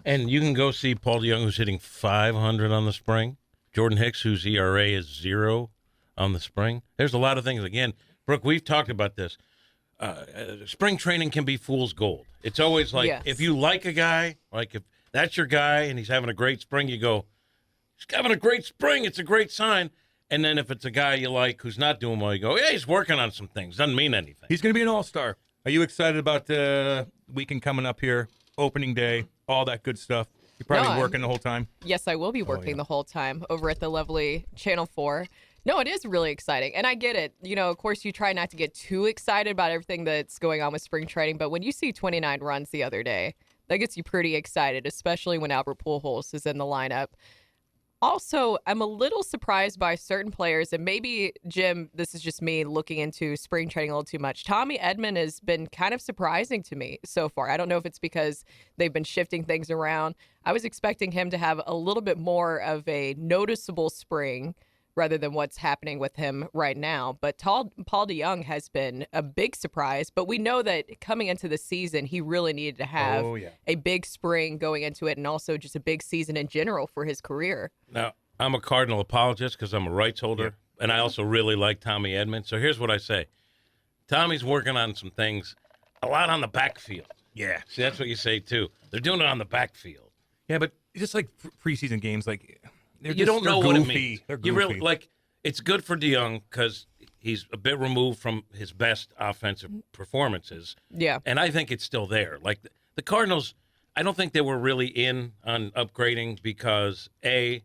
And you can go see Paul DeYoung, who's hitting .500 on the spring. Jordan Hicks, whose ERA is 0 on the spring. There's a lot of things. Again, Brooke, we've talked about this. Spring training can be fool's gold. It's always like, if you like a guy, like if that's your guy and he's having a great spring, you go, he's having a great spring. It's a great sign. And then if it's a guy you like who's not doing well, you go, yeah, he's working on some things. Doesn't mean anything. He's going to be an all-star. Are you excited about the weekend coming up here, opening day, all that good stuff? You're probably working the whole time? Yes, I will be working the whole time over at the lovely Channel 4. No, it is really exciting, and I get it. You know, of course, you try not to get too excited about everything that's going on with spring training, but when you see 29 runs the other day, that gets you pretty excited, especially when Albert Pujols is in the lineup. Also, I'm a little surprised by certain players, and maybe, Jim, this is just me looking into spring training a little too much. Tommy Edman has been kind of surprising to me so far. I don't know if it's because they've been shifting things around. I was expecting him to have a little bit more of a noticeable spring rather than what's happening with him right now. But Paul DeYoung has been a big surprise. But we know that coming into the season, he really needed to have a big spring going into it and also just a big season in general for his career. Now, I'm a Cardinal apologist because I'm a rights holder, and I also really like Tommy Edman. So here's what I say. Tommy's working on some things a lot on the backfield. Yeah. See, that's what you say, too. They're doing it on the backfield. Yeah, but just like preseason games, like you don't know what it means. They're goofy. You really like. It's good for DeYoung because he's a bit removed from his best offensive performances. Yeah, and I think it's still there. Like the Cardinals, I don't think they were really in on upgrading because they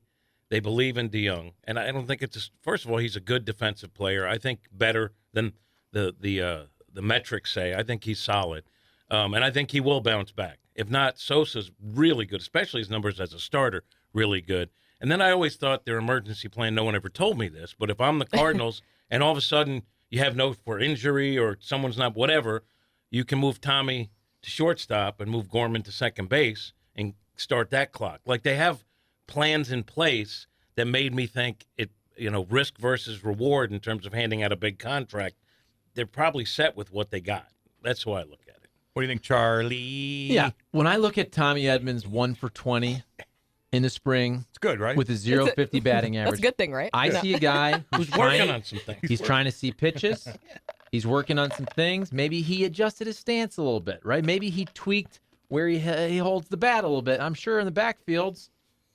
believe in DeYoung, and I don't think it's first of all he's a good defensive player. I think better than the metrics say. I think he's solid, and I think he will bounce back. If not, Sosa's really good, especially his numbers as a starter, really good. And then I always thought their emergency plan, no one ever told me this, but if I'm the Cardinals and all of a sudden you have no for injury or someone's not whatever, you can move Tommy to shortstop and move Gorman to second base and start that clock. Like they have plans in place that made me think risk versus reward in terms of handing out a big contract. They're probably set with what they got. That's how I look at it. What do you think, Charlie? Yeah, when I look at Tommy Edman's 1 for 20 in the spring, it's good, right? With a 0.50 batting average. That's a good thing, right? I see a guy who's working on some things. He's trying to see pitches. He's working on some things. Maybe he adjusted his stance a little bit, right? Maybe he tweaked where he holds the bat a little bit. I'm sure in the backfields,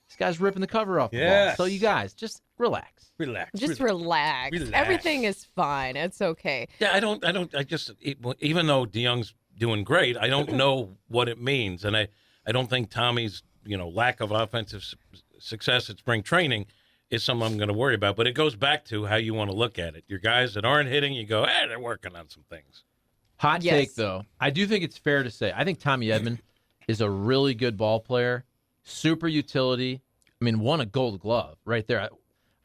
this guy's ripping the cover off the ball. So you guys, just relax. Just relax. Everything is fine. It's okay. Yeah, even though DeYoung's doing great, I don't know what it means. And I don't think Tommy's lack of offensive success at spring training is something I'm going to worry about. But it goes back to how you want to look at it. Your guys that aren't hitting, you go, they're working on some things. Hot take, though. I do think it's fair to say, I think Tommy Edman is a really good ball player, super utility. I mean, won a Gold Glove right there.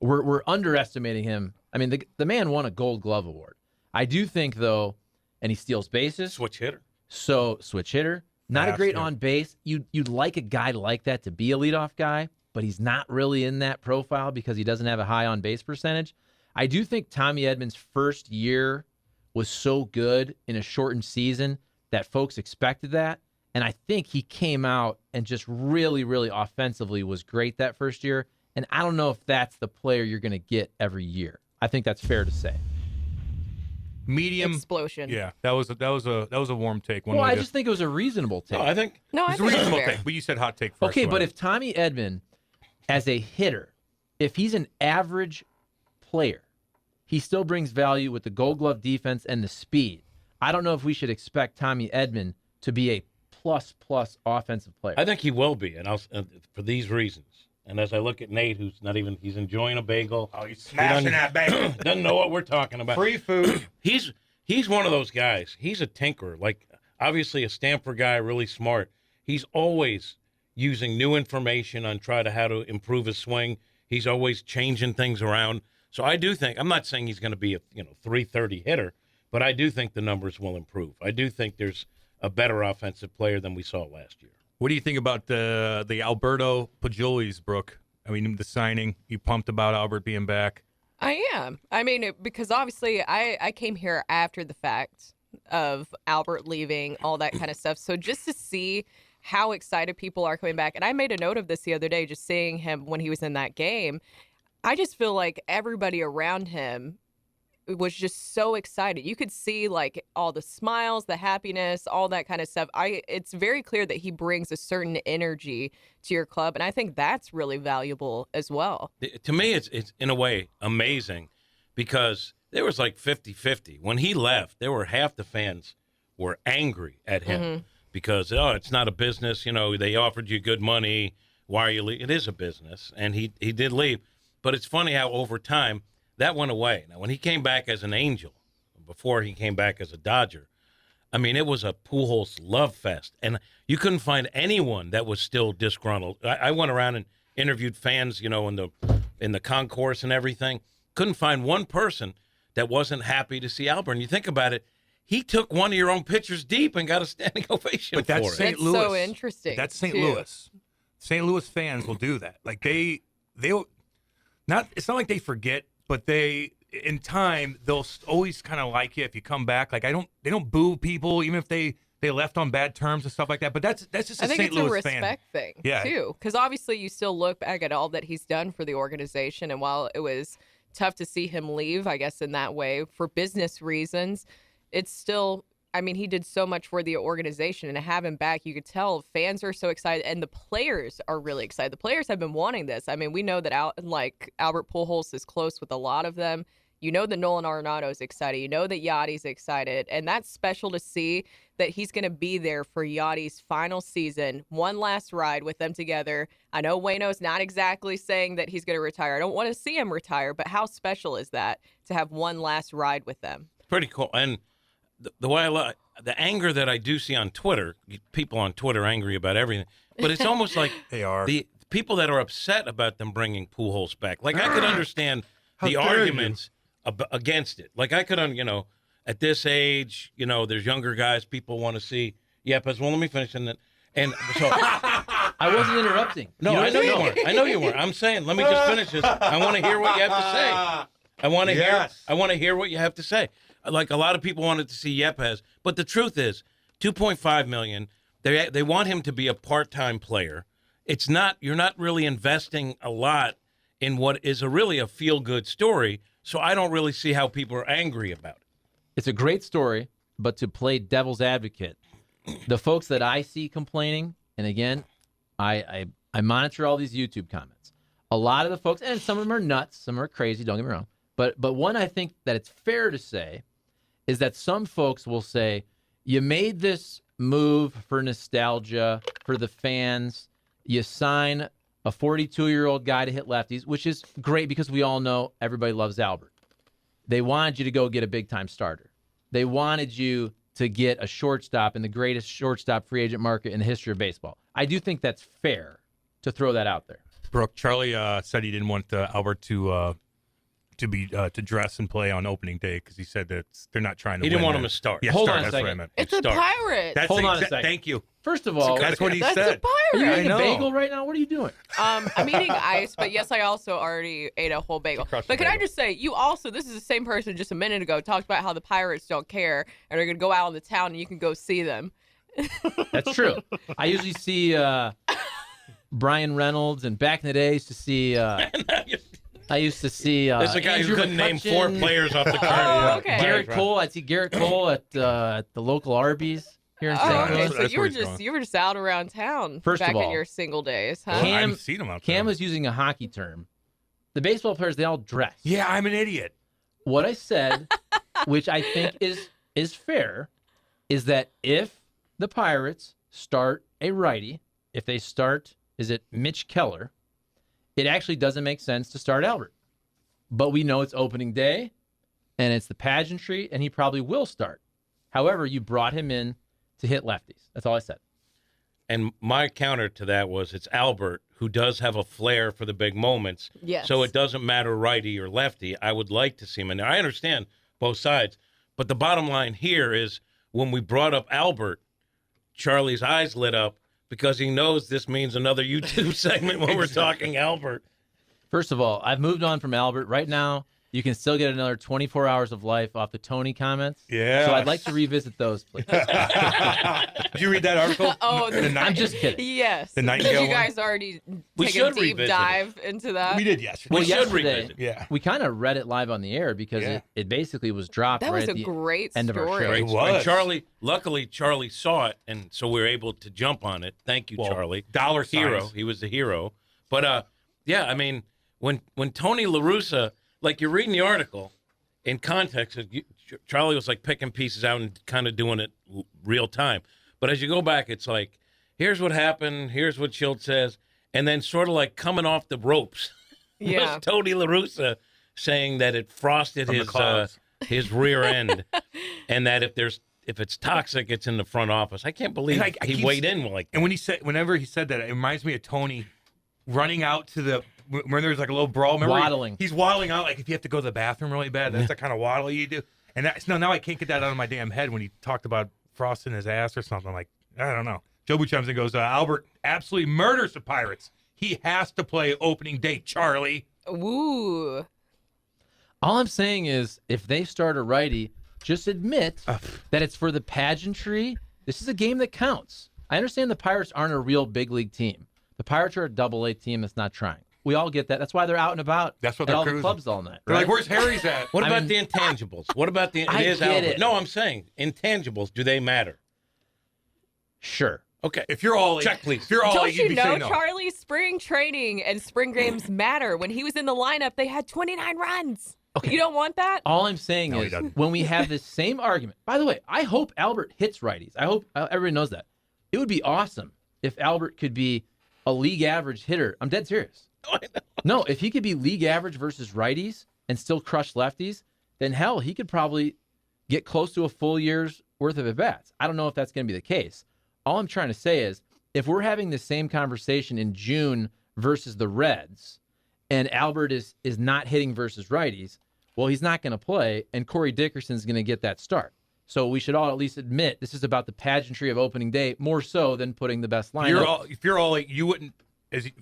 We're underestimating him. I mean, the man won a Gold Glove award. I do think, though, and he steals bases. Switch hitter. So, switch hitter. Not a great on base. You'd like a guy like that to be a leadoff guy, but he's not really in that profile because he doesn't have a high on base percentage. I do think Tommy Edman's first year was so good in a shortened season that folks expected that. And I think he came out and just really, really offensively was great that first year. And I don't know if that's the player you're going to get every year. I think that's fair to say. Medium explosion. Yeah, that was a warm take. Well, I just think it was a reasonable take. No, I think it's a reasonable take. But you said hot take first. Okay, but if Tommy Edman, as a hitter, if he's an average player, he still brings value with the Gold Glove defense and the speed. I don't know if we should expect Tommy Edman to be a plus offensive player. I think he will be, and for these reasons. And as I look at Nate, he's enjoying a bagel. Oh, he's smashing that bagel. Doesn't know what we're talking about. Free food. He's one of those guys. He's a tinkerer. Like, obviously a Stanford guy, really smart. He's always using new information on how to improve his swing. He's always changing things around. So I do think, I'm not saying he's going to be a 330 hitter, but I do think the numbers will improve. I do think there's a better offensive player than we saw last year. What do you think about the Alberto Pujols, Brooke? I mean, the signing. You pumped about Albert being back? I am. I mean, because obviously I came here after the fact of Albert leaving, all that kind of stuff. So just to see how excited people are coming back. And I made a note of this the other day, just seeing him when he was in that game. I just feel like everybody around him was just so excited. You could see like all the smiles, the happiness, all that kind of stuff. It's very clear that he brings a certain energy to your club, and I think that's really valuable as well. To me, it's in a way amazing because there was like 50-50. When he left, there were half the fans were angry at him because, it's not a business. They offered you good money. Why are you leaving? It is a business, and he did leave. But it's funny how over time, that went away. Now, when he came back as an Angel, before he came back as a Dodger, I mean, it was a Pujols love fest. And you couldn't find anyone that was still disgruntled. I went around and interviewed fans, in the concourse and everything. Couldn't find one person that wasn't happy to see Albert. And you think about it, he took one of your own pitchers deep and got a standing ovation but that's for it. St. Louis. So interesting. That's St. too. Louis. St. Louis fans will do that. Like they'll not. It's not like they forget. But in time, they'll always kind of like you if you come back. Like they don't boo people even if they left on bad terms and stuff like that. But that's just a I think St. it's Louis a respect thing, Yeah. too. Because obviously you still look back at all that he's done for the organization. And while it was tough to see him leave, I guess, in that way, for business reasons, it's still, I mean, he did so much for the organization. And to have him back, you could tell fans are so excited. And the players are really excited. The players have been wanting this. I mean, we know that Albert Pujols is close with a lot of them. You know that Nolan Arenado's excited. You know that Yadi's excited. And that's special to see that he's going to be there for Yadi's final season, one last ride with them together. I know Waino's not exactly saying that he's going to retire. I don't want to see him retire, but how special is that to have one last ride with them? Pretty cool. And the way the anger that I do see on Twitter, people on Twitter angry about everything, but it's almost like They are. the people that are upset about them bringing Pujols back. Like I could understand the dare arguments against it. Like I could, at this age, there's younger guys. People want to see Yepes. Well, let me finish, and so I wasn't interrupting. no, I know you weren't. I know you weren't. I'm saying, let me just finish this. I want to hear what you have to say. I want to Yes. hear. I want to hear what you have to say. Like a lot of people wanted to see Yepes, but the truth is, $2.5 million. They want him to be a part-time player. It's not. You're not really investing a lot in what is really a feel-good story. So I don't really see how people are angry about it. It's a great story, but to play devil's advocate, the folks that I see complaining, and again, I monitor all these YouTube comments. A lot of the folks, and some of them are nuts, some are crazy, don't get me wrong. But one I think that it's fair to say is that some folks will say, you made this move for nostalgia, for the fans. You sign a 42-year-old guy to hit lefties, which is great because we all know everybody loves Albert. They wanted you to go get a big-time starter. They wanted you to get a shortstop in the greatest shortstop free agent market in the history of baseball. I do think that's fair to throw that out there. Brooke, Charlie said he didn't want Albert to dress and play on opening day because he said that they're not trying to. He didn't win want it. him to start. Yeah, Hold start. on a That's what I second. meant. It's a Start. pirate. That's Hold on a second. Thank you. First of all, That's what he That's said. a are you pirate. eating I a know. bagel right now? What are you doing? I'm eating ice, but yes, I also already ate a whole bagel. Crushed But the can I bagel. just say, you also, this is the same person just a minute ago, talked about how the Pirates don't care and are going to go out in the town and you can go see them. That's true. I usually see Brian Reynolds, and back in the day, I used to see. I used to see. There's a guy Andrew who couldn't name 4 McCutcheon, players off the card. Oh, okay. Garrett Cole. I'd see Garrett Cole at the local Arby's here in St. Oh, Louis. okay, That's so where you were he's going. just out around town First of back in all, your single days, huh? Cam- I've seen him out Cam there. was using a hockey term. The baseball players, they all dress. Yeah, I'm an idiot. What I said, which I think is fair, is that if the Pirates start a righty, if they start, is it Mitch Keller, it actually doesn't make sense to start Albert. But we know it's opening day, and it's the pageantry, and he probably will start. However, you brought him in to hit lefties. That's all I said. And my counter to that was it's Albert, who does have a flair for the big moments. Yes. So it doesn't matter righty or lefty. I would like to see him in there. I understand both sides. But the bottom line here is when we brought up Albert, Charlie's eyes lit up because he knows this means another YouTube segment when we're talking Albert. First of all, I've moved on from Albert. Right now, you can still get another 24 hours of life off the Tony comments. Yeah. So I'd like to revisit those, please. Did you read that article? Oh, I'm just kidding. Yes. The Did Nightingale you guys already We take a should deep revisit dive into that? We did yesterday. Well, We should yesterday, revisit. Yeah. we kind of read it live on the air because Yeah. it basically was dropped That right was at a the great end of our story. show. Great. It was. And luckily, Charlie saw it, and so we were able to jump on it. Thank you, Well, Charlie. dollar signs. Hero. He was the hero. But, yeah, I mean, when Tony La Russa, like you're reading the article, in context, Charlie was like picking pieces out and kind of doing it real time. But as you go back, it's like, here's what happened, here's what Schultz says, and then sort of like coming off the ropes Yeah. was Tony La Russa saying that it frosted From the clouds. his rear end, and that if it's toxic, it's in the front office. I can't believe And I he keep- weighed in like that. And whenever he said that, it reminds me of Tony running out to the when there's like a little brawl. Remember Waddling. He's waddling out like if you have to go to the bathroom really bad. That's the kind of waddle you do. And that's now I can't get that out of my damn head when he talked about frosting his ass or something. Like I don't know. Jobu chimes in and goes, Albert absolutely murders the Pirates. He has to play opening day, Charlie. Ooh. All I'm saying is, if they start a righty, just admit that it's for the pageantry. This is a game that counts. I understand the Pirates aren't a real big league team. The Pirates are a double-A team that's not trying. We all get that. That's why they're out and about That's what at they're all the cruising. clubs all night. They're right? like, where's Harry's at? What I about mean- the intangibles? What about the? I It is get Albert. it. No, I'm saying intangibles. Do they matter? Sure. Okay. If you're all Check, please. If you're all Don't you'd you be know, saying no. Charlie, spring training and spring games matter. When he was in the lineup, they had 29 runs. Okay. You don't want that? All I'm saying No, he is, doesn't. when we have this same argument, by the way, I hope Albert hits righties. I hope everybody knows that. It would be awesome if Albert could be a league average hitter. I'm dead serious. No, if he could be league average versus righties and still crush lefties, then hell, he could probably get close to a full year's worth of at-bats. I don't know if that's going to be the case. All I'm trying to say is, if we're having the same conversation in June versus the Reds, and Albert is not hitting versus righties, well, he's not going to play, and Corey Dickerson's going to get that start. So we should all at least admit this is about the pageantry of opening day, more so than putting the best lineup. If you're all like, you wouldn't,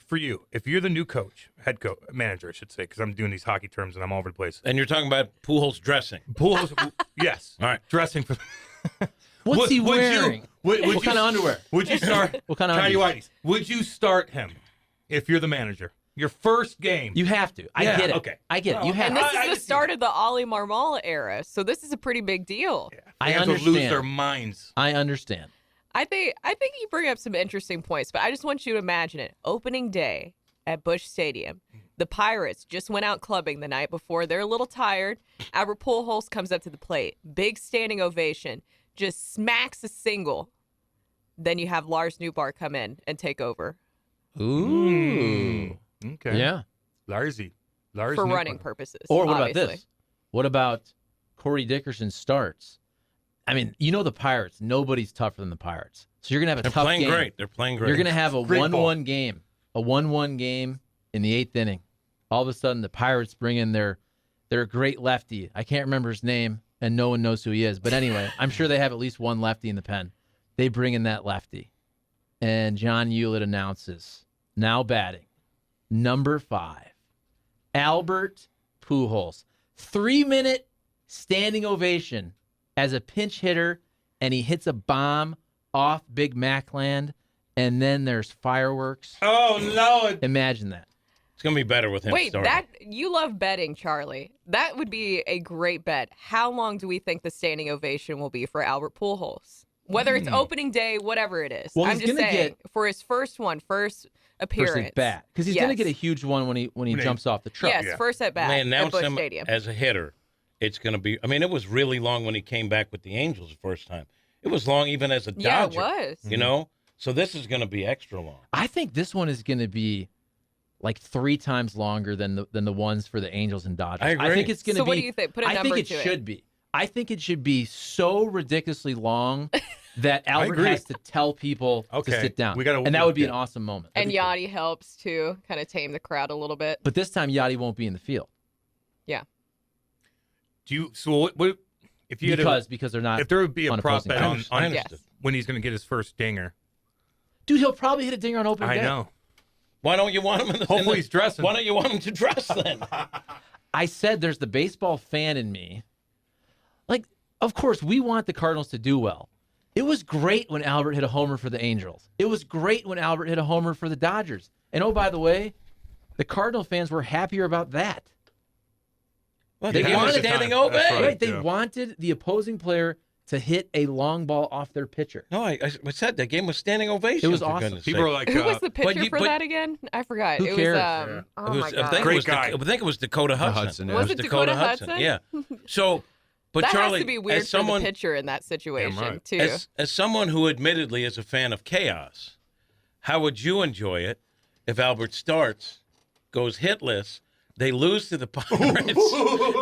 for you, if you're the new coach, head coach, manager, I should say, because I'm doing these hockey terms and I'm all over the place. And you're talking about Pujols dressing. Pujols, yes. All right. Dressing for. What's he wearing? Would What kind of underwear? Would you start? What kind of Tiny undies? Whities. Would you start him if you're the manager? Your first game. You have to. I Yeah, get it. okay. I get it. You have And to. this I is the just- start of the Ollie Marmol era, so this is a pretty big deal. I Fans understand. will lose their minds. I understand. I think you bring up some interesting points, but I just want you to imagine it. Opening day at Busch Stadium. The Pirates just went out clubbing the night before. They're a little tired. Albert Pujols comes up to the plate. Big standing ovation. Just smacks a single. Then you have Lars Newbar come in and take over Ooh. Okay. Yeah. Lars for Newbar. running purposes. Or what obviously. about this? What about Corey Dickerson starts? I mean, you know the Pirates. Nobody's tougher than the Pirates. So you're going to have a They're tough playing game. great. They're playing great. You're going to have a Great 1-1 ball. game. A 1-1 game in the 8th inning. All of a sudden, the Pirates bring in their great lefty. I can't remember his name, and no one knows who he is. But anyway, I'm sure they have at least one lefty in the pen. They bring in that lefty. And John Hewlett announces, now batting, number 5, Albert Pujols. 3-minute standing ovation as a pinch hitter, and he hits a bomb off Big Mac land, and then there's fireworks. Oh, no. Imagine that. It's going to be better with him Wait, starting. you love betting, Charlie. That would be a great bet. How long do we think the standing ovation will be for Albert Pujols? Whether it's opening day, whatever it is. Well, I'm he's just gonna saying, get- for his first appearance. First at bat, because he's going to get a huge one when he When jumps off the truck. Yes, Yeah. first at bat When they at announce Busch him Stadium. as a hitter, it's going to be. I mean, it was really long when he came back with the Angels the first time. It was long even as a Yeah, it Dodger. was. You know, so this is going to be extra long. I think this one is going to be like 3 times longer than the ones for the Angels and Dodgers. I agree. think it's going to So be. what do you think? Put a I number think it to it. should be. I think it should be so ridiculously long that Albert agree. has to tell people Okay, to sit down. we gotta- and that would be an yeah. awesome moment. And Yachty helps to kind of tame the crowd a little bit. But this time, Yachty won't be in the field Yeah. Do you, so what if you had a, because they're not. if there would be a on prop opposing bet teams. on Yes. when he's going to get his first dinger? Dude, he'll probably hit a dinger on opening I day. know. Why don't you want him in the? Hopefully he's dressing. Why don't you want him to dress then? I said there's the baseball fan in me. Like, of course, we want the Cardinals to do well. It was great when Albert hit a homer for the Angels. It was great when Albert hit a homer for the Dodgers. And oh, by the way, the Cardinal fans were happier about that. Well, They they wanted wanted standing That's ovation. Right, they yeah. wanted the opposing player to hit a long ball off their pitcher. No, I said that game was standing ovation. It was for awesome. goodness People sake. are like, Who was the pitcher you- for but- that again? I forgot. Who it cares? was oh It was, my I god. think Great it was guy. I think it was Dakota Hudson. Hudson, It yeah. Was it Dakota Hudson? Yeah. So, but that Charlie, has to be weird as someone, for the pitcher in that situation right. too. as someone who admittedly is a fan of chaos, how would you enjoy it if Albert starts, goes hitless, they lose to the Pirates,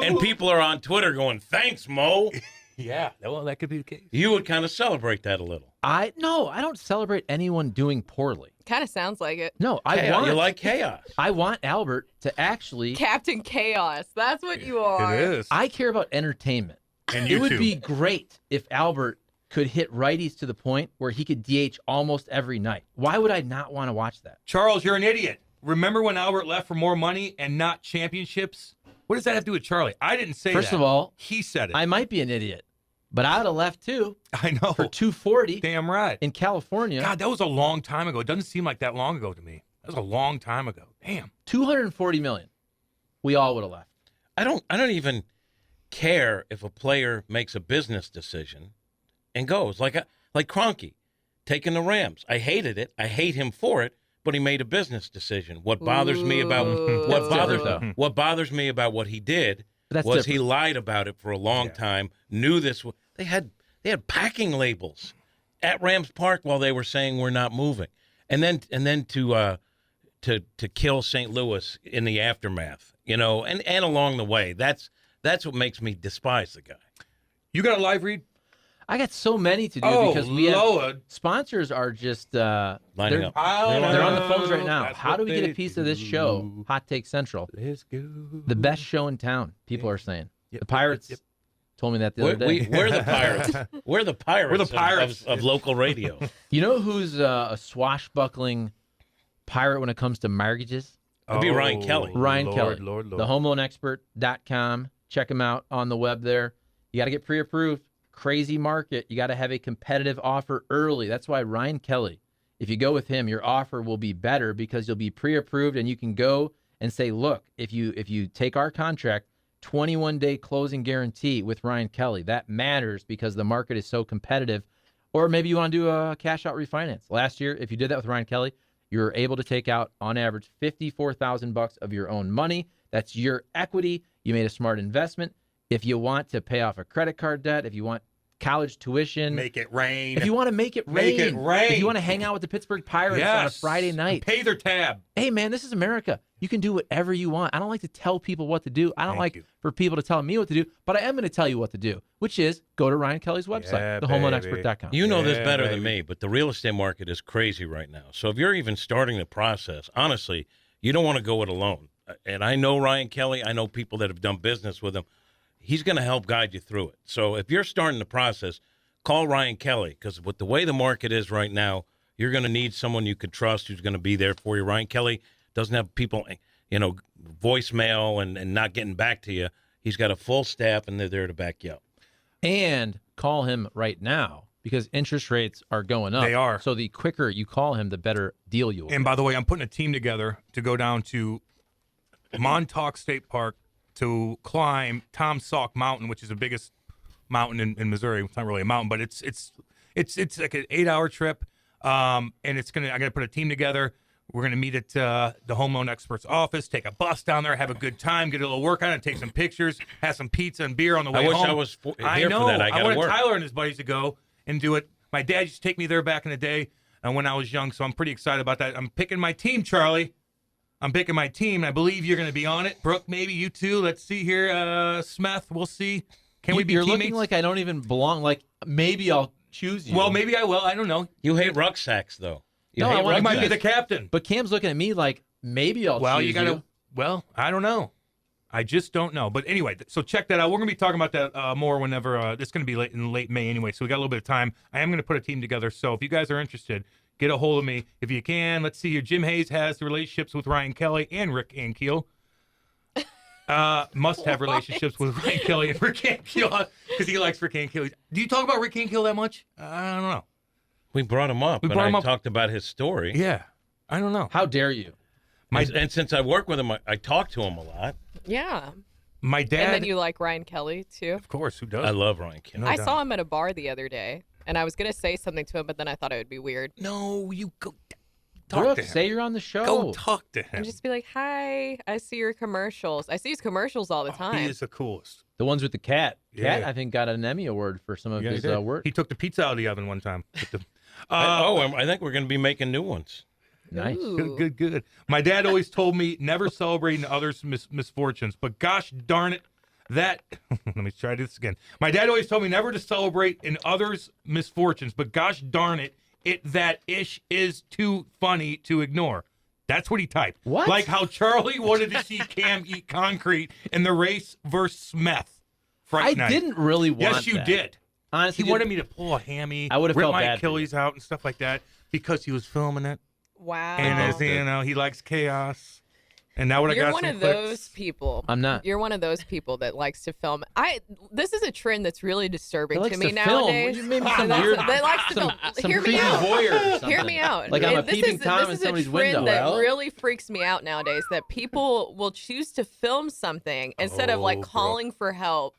and people are on Twitter going, "Thanks, Mo." yeah, well, that could be the case. You would kind of celebrate that a little. I don't celebrate anyone doing poorly. Kind of sounds like it. No, I You like chaos. I want Albert to actually. Captain Chaos. That's what you are. It is. I care about entertainment. And It you would too. be great if Albert could hit righties to the point where he could DH almost every night. Why would I not want to watch that? Charles, you're an idiot. Remember when Albert left for more money and not championships? What does that have to do with Charlie? I didn't say that. First of all, he said it. I might be an idiot, but I would have left too I know. for 240 Damn right. in California. God, that was a long time ago. It doesn't seem like that long ago to me. That was a long time ago. Damn. 240 million. We all would have left. I don't even care if a player makes a business decision and goes like Kroenke taking the Rams. I hated it. I hate him for it, but he made a business decision. What bothers me about Ooh. what bothers different, what bothers me about what he did But that's was he different. lied about it for a long time. Knew this. They had packing labels at Rams Park while they were saying we're not moving, and then to kill St. Louis in the aftermath, and along the way. That's what makes me despise the guy. You got a live read? I got so many to do Oh, because we have Lord. sponsors are just Lining they're, up. they're on the phones right now. That's How what do we get a they piece of this show? do. Hot Take Central, Let's go. the best show in town. People are saying Yep, the Pirates yep. told me that the other day. We're the Pirates. We're the Pirates. We're the Pirates. of local radio. You know who's a swashbuckling pirate when it comes to mortgages? It'd be Ryan Kelly. Ryan Lord, Kelly, Lord. thehomeloanexpert.com. Check him out on the web there. You got to get pre-approved. Crazy market. You got to have a competitive offer early. That's why Ryan Kelly, if you go with him, your offer will be better because you'll be pre-approved and you can go and say, look, if you take our contract, 21-day closing guarantee with Ryan Kelly. That matters because the market is so competitive. Or maybe you want to do a cash out refinance. Last year, if you did that with Ryan Kelly, you were able to take out on average $54,000 of your own money. That's your equity. You made a smart investment. If you want to pay off a credit card debt, if you want college tuition, Make it rain. if you want to make it rain, Make it rain. if you want to hang out with the Pittsburgh Pirates on a Yes. Friday night, Pay their tab. hey man, this is America. You can do whatever you want. I don't like to tell people what to do. I don't Thank like you. for people to tell me what to do, but I am going to tell you what to do, which is go to Ryan Kelly's website, Yeah, thehomeloanexpert.com. You know this Yeah, better baby. than me, but the real estate market is crazy right now. So if you're even starting the process, honestly, you don't want to go it alone. And I know Ryan Kelly. I know people that have done business with him. He's going to help guide you through it. So if you're starting the process, call Ryan Kelly because with the way the market is right now, you're going to need someone you can trust who's going to be there for you. Ryan Kelly doesn't have people, voicemail and not getting back to you. He's got a full staff, and they're there to back you up. And call him right now because interest rates are going up. They are. So the quicker you call him, the better deal you will And get. by the way, I'm putting a team together to go down to Montauk State Park to climb Tom Sauk Mountain, which is the biggest mountain in Missouri. It's not really a mountain, but it's like an 8-hour trip. And I'm gonna put a team together. We're gonna meet at the home loan expert's office, take a bus down there, have a good time, get a little work on it, take some pictures, have some pizza and beer on the way I wish home. I was here I for know. that. I gotta wanted work. Tyler and his buddies to go and do it. My dad used to take me there back in the day when I was young, so I'm pretty excited about that. I'm picking my team, Charlie. I'm picking my team, and I believe you're going to be on it. Brooke, maybe you too. Let's see here. Smith, we'll see. Can we be You're teammates? looking like I don't even belong. Like maybe I'll choose you. Well, maybe I will. I don't know. You hate rucksacks, though. You No, hate I wanna You might be rucksacks. the captain. But Cam's looking at me like maybe I'll Well, choose you got to. Well, I don't know. I just don't know. But anyway, so check that out. We're going to be talking about that more whenever. It's going to be in late May anyway, so we got a little bit of time. I am going to put a team together. So if you guys are interested, get a hold of me if you can. Let's see here. Jim Hayes has the relationships with Ryan Kelly and Rick Ankiel. Must have relationships with Ryan Kelly and Rick Ankiel because he likes Rick Ankiel. Do you talk about Rick Ankiel that much? I don't know. We brought him up, and I talked about his story. Yeah, I don't know. How dare you? And since I work with him, I talk to him a lot. Yeah. My dad. And then you like Ryan Kelly, too? Of course, who does? I love Ryan Kelly. No I doubt. saw him at a bar the other day, and I was going to say something to him, but then I thought it would be weird. No, you go talk Brooke, to him. say you're on the show. Go talk to him. And just be like, hi, I see your commercials. I see his commercials all the time. He is the coolest. The ones with the cat. Cat, Yeah. I think, got an Emmy award for some of Yeah, his he did. work. He took the pizza out of the oven one time. I think we're going to be making new ones. Nice. Ooh. Good. My dad always told me never celebrate in others' misfortunes, but gosh darn it, that. Let me try this again. My dad always told me never to celebrate in others' misfortunes, but gosh darn it, that ish is too funny to ignore. That's what he typed. What? Like how Charlie wanted to see Cam eat concrete in the race versus Smith Friday night. I didn't really want Yes, you that. did. Honestly, He wanted me to pull a hammy, I would've rip felt my bad for you. Achilles out and stuff like that because he was filming it. Wow. And as you know, he likes chaos. And now when I You're got one some of clicks, those people. I'm not. You're one of those people that likes to film. This is a trend that's really disturbing He to likes me to film. nowadays. You made me some That's- weird- that likes to some- film. some Hear me creepy out. voyeur or Hear something. me out. Like I'm a This peeping Tom in this is somebody's a trend window. that Well, really freaks me out nowadays. That people will choose to film something instead of like Brooke. calling for help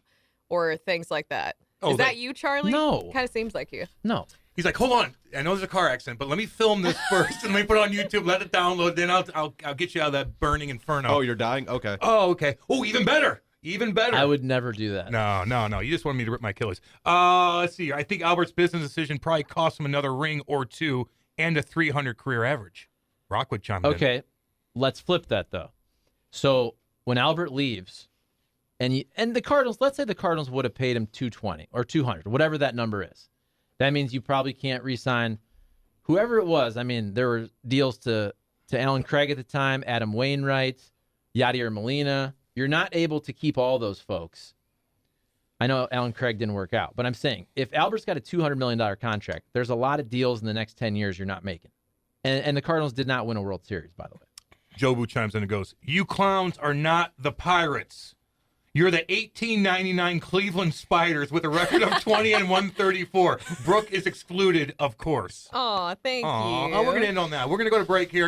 or things like that. Oh, Is that you, Charlie? No. Kind of seems like you. No. he's like, hold on. I know there's a car accident, but let me film this first and let me put it on YouTube, let it download, then I'll get you out of that burning inferno. Oh, you're dying? Okay. Oh, okay. Oh, even better. Even better. I would never do that. No. You just wanted me to rip my Achilles. Let's see. I think Albert's business decision probably cost him another ring or two and a 300 career average. Rockwood chimed in. Okay, let's flip that though. So when Albert leaves, and the Cardinals, let's say the Cardinals would have paid him 220 or 200, whatever that number is. That means you probably can't re-sign whoever it was. I mean, there were deals to Alan Craig at the time, Adam Wainwright, Yadier Molina. You're not able to keep all those folks. I know Alan Craig didn't work out, but I'm saying if Albert's got a $200 million contract, there's a lot of deals in the next 10 years you're not making. And the Cardinals did not win a World Series, by the way. Jobu chimes in and goes, you clowns are not the Pirates. You're the 1899 Cleveland Spiders with a record of 20 and 134. Brooke is excluded, of course. Oh, thank Aw. you. Oh, we're going to end on that. We're going to go to break here.